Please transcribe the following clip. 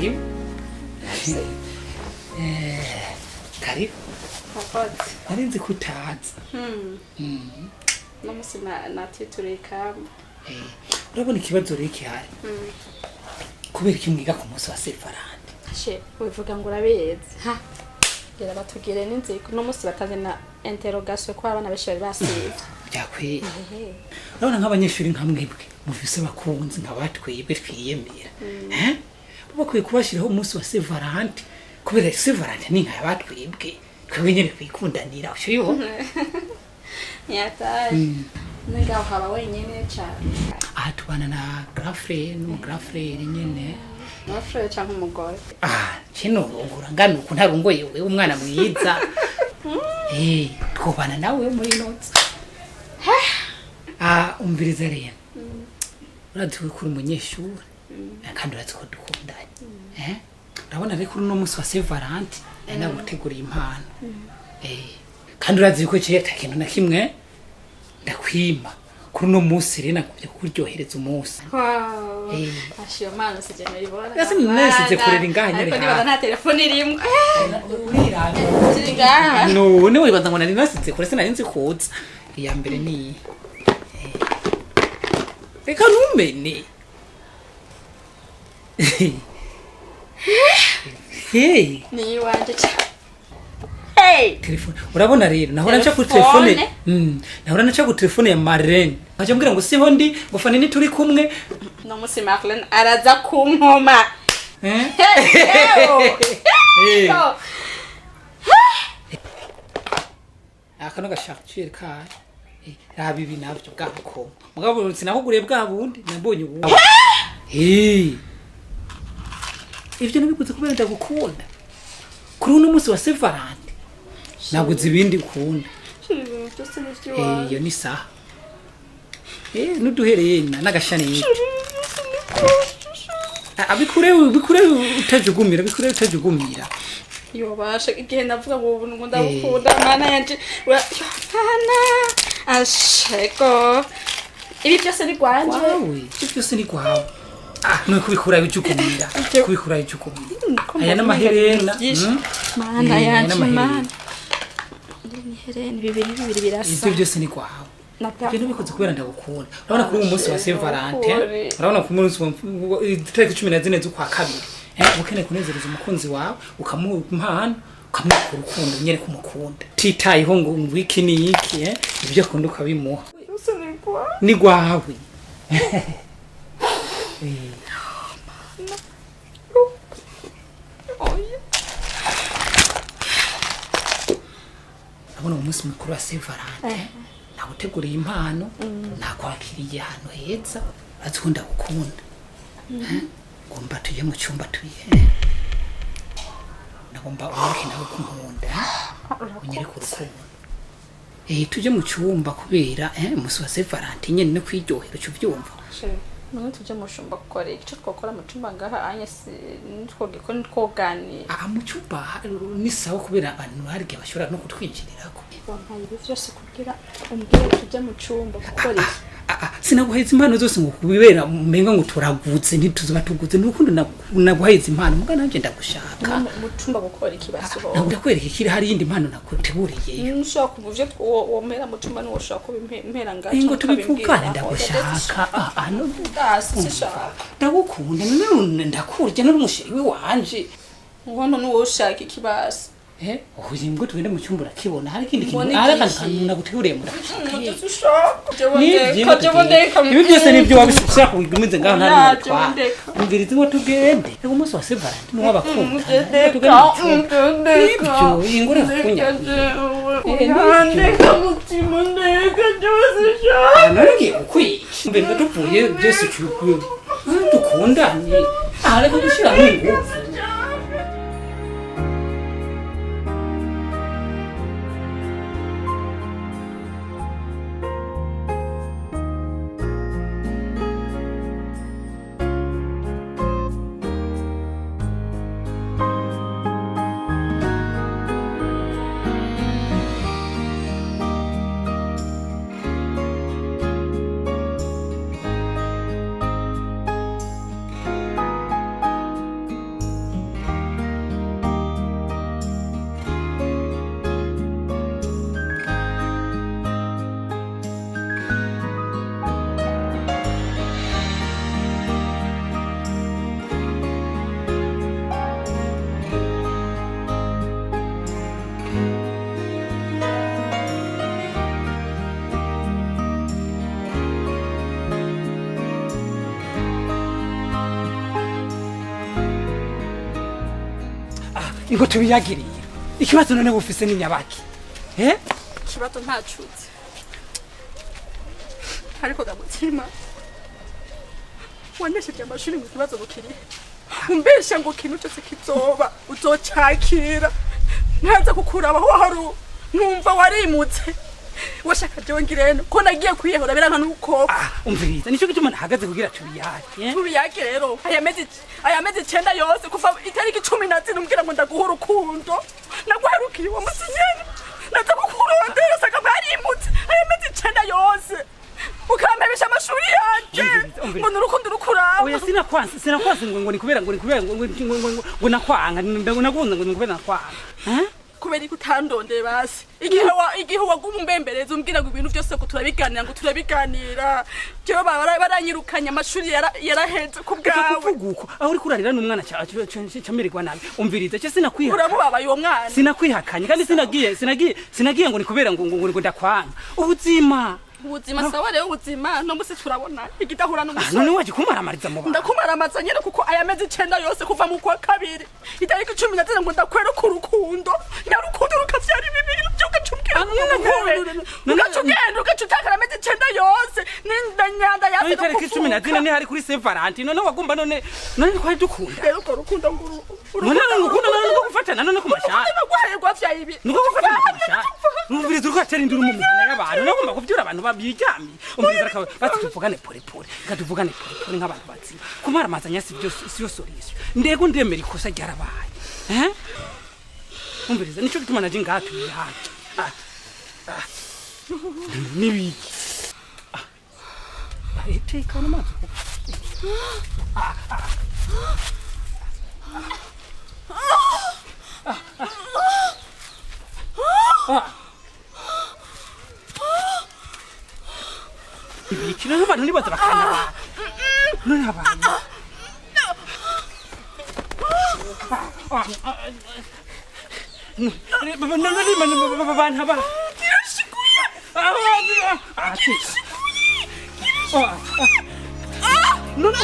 karibu. Karibu. Papa. Narinzi kutaza. Namusi natitureka. Urabona ikibazo rero kihari. Kubera iki mwiga ku munsi wa sefarandi. She, ubivuga ngo urabeze. Ha. Gera batugire n'inziko no musi bataze na interrogation ko abana benshi bari basivye. Byakwiye. Urabona nk'abanyeshuri nka mwebwe muvise bakunzi nkabatwibwe twiyemera. Bakwiye kubashiraho umunsi wa sefarandi. Kubera sefarandi ni nka batwibwe. Twebwe nyene kwikundanira ushiyo. Yataye. Ningaho haba wenyene cyane. Aha tubana na girlfriend nyene. Girlfriend cyangwa umugore. Kino urangana uko ntarungoye wewe umwana mwiza. Twobana nawe muri notes. Umviriza rero. Uraduwe kuri umunyeshuri. Kandi urazi ko dukundanye. Urabona rero kuri no munsi wa Sevalent na gutegura impano. Kandi urazi ko cye takintu na kimwe ndakwima. Kuri no munsi rero nakubye kuryohereza umunsi. Ashiyo mana sije nabibona. Yase nasize kurera ingahe nyari. Ariko nibaza nta telefone irimo. Uriraga. Singa. No, ne wibaza ngo nari nasize kure sinarinzi kuza. Iya mbere ni Eka numene. Hey. Ni wanje cha. Hey. Telefone. Urabona rero nahora nca ku telefone. Nahora nca ku telefone ya Marlene. Aje mbwira ngo siho ndi ngo fane ni turi kumwe. No musi Marlene araza kunkoma. Akano gashakira ka. Rabi binavyo bwako. Mugabo sinakuguriye bwa bundi nabonye ubu. Ivyo nabikuze kubera ndagukunda. Kuri uno munsi wa Sevalent. Naguze ibindi ukunda. Iyo ni saha. Nuduhereye n'agashani. Abikure utajugumira. Yo basha igihe navuga ngo ubu ngo ndakunda mana yanje. Hana asheko. Ibi byose ni gwanje. Ibi byose ni gwawe. No kubikura y'ujukumira. Kubikura y'ujukumira. Aya n'amaherena. Mana yanje mana. Hereni bibiri birasa. Ibyo byose ni kwawe. Ibyo bikoze kubera ndagukunda. Urabona kuri umunsi wa Sevalent, urabona ku munsi wa tariki 14 z'ukwa kabiri. Ukeneye kunezereza umukunzi wawe, ukamuha impano, ukamuha urukundo nyene kumukunda. Titayeho ngo wiki ni iki, ibyo akunda ukabimuha. Ni gwawe. Abona umunsi mukuru wa Sevalent naguteguriye impano nakwakiriye hano heza azikunda gukunda ngomba tuje mu cyumba tuye nagomba umwake nawe kunkunda unyere ku rukundo tuje mu cyumba kubera umunsi wa Sevalent nyene no kwiryohera cyo byumva none tuje mu cyumba gukora icyo twakora mu cyumba ngaha anye nitwoge twogani mu cyumba ni sawa kubera abantu harige bashobora no kutwinjirirako wampaye byose kugira umbwire tujye mu cyumba gukora sinaguheza impano zose ngo kubibera menga ngo turaguze ntituzuba tuguze n'ukundo naguheza impano muga nanje ndagushaka mu cyumba gukora ikibazo ndakwereka ikiri hari yindi impano nakuteguriye nshaka kuvuje womera mu cyumba no ushaka kubimpera ngacho ngo tubivugane ndagushaka no ndagukunda none ndakurya n'umushiri we wanje ngono nuwo ushaka ikibazo uhimbwe tugende mu cyumba urakibona hari ikindi kintu arakantu naguteguriye murashaka ibi byose nibyo wabishaka kubigumize ngaho ntari kwa umvirize ngo tugende umunsi wa Sevalent ni w'abakunda ibyo ingore kunya none ukwiye mbere tuvuye byose cyukuye dukundanye ariko gushira mu ngufu ingo tubiyagiriye ikibazo none bufise ni nyabaki ikibazo ntacuze ariko gamutima wanesheje amashuri mu kibazo bukiri umbesha ngo kintu cyose kizoba uzocakira ntaza kukuraba aho hari numva warimutse washaka jewe ngireno ko nagiye kwiyehora biranka nuko umviriza nico gituma nahagaze kugira tubiyake tubiyake rero aya mezi 9 yose kuva itariki 14 umbwira ngo ndaguha urukundo naguherukiye uwo musinyene naza kukurondera saka barimutse aya mezi 9 yose ukampebesha amashuri yanje ngo nurukundo rukuraba oya sinakwanze ngo nikubera ngo nakwanga ndagunze ngo nikubera nakwanga kubera ikutandondeye basi igihe wagumbembereza umbwira ngo ibintu byose ko turabiganira jewe baranyirukanye amashuri yaraheze kubwawe uko aho uri kurarira n'umwana cyamererwa nabi umviriza cyo sinakwihakanye uramubabaye uwo mwana sinakwihakanye kandi sinagiye ngo nikubera ngo ndakwanga ubuzima sawa rero ubuzima no musi turabona igitahura n'umusore none waje kumaramariza mu bana ndakumaramaza nyene kuko aya mezi 9 yose kuva mu kwa kabiri itariki 14 ngo ndakwera ku rukundo nyarukundo rukavyara ibibiri by'ugacubwira ugacutakara amezi 9 yose n'indanyanda yase itariki 14 ni hari kuri Saint Valentin none wagumba none twari dukunda rero ko rukundo nguru none ngo gufatana none ku mashaka nagwaherwa vya ibi nuko gufatana ku mashaka numviriza uko atera induru mu mihana y'abantu nagomba kuvyura abantu babyijami umviriza akawe batuvugane pole katuvugane pole nk'abantu batsi kumaramazanya si byo solution ndego ndemera ikosa ryarabaye umviriza nico gituma naje ngatu yaje nibiki tekana mazu ibiki none abantu nibaza bakanya ba none abantu abantu ba kirashikuye none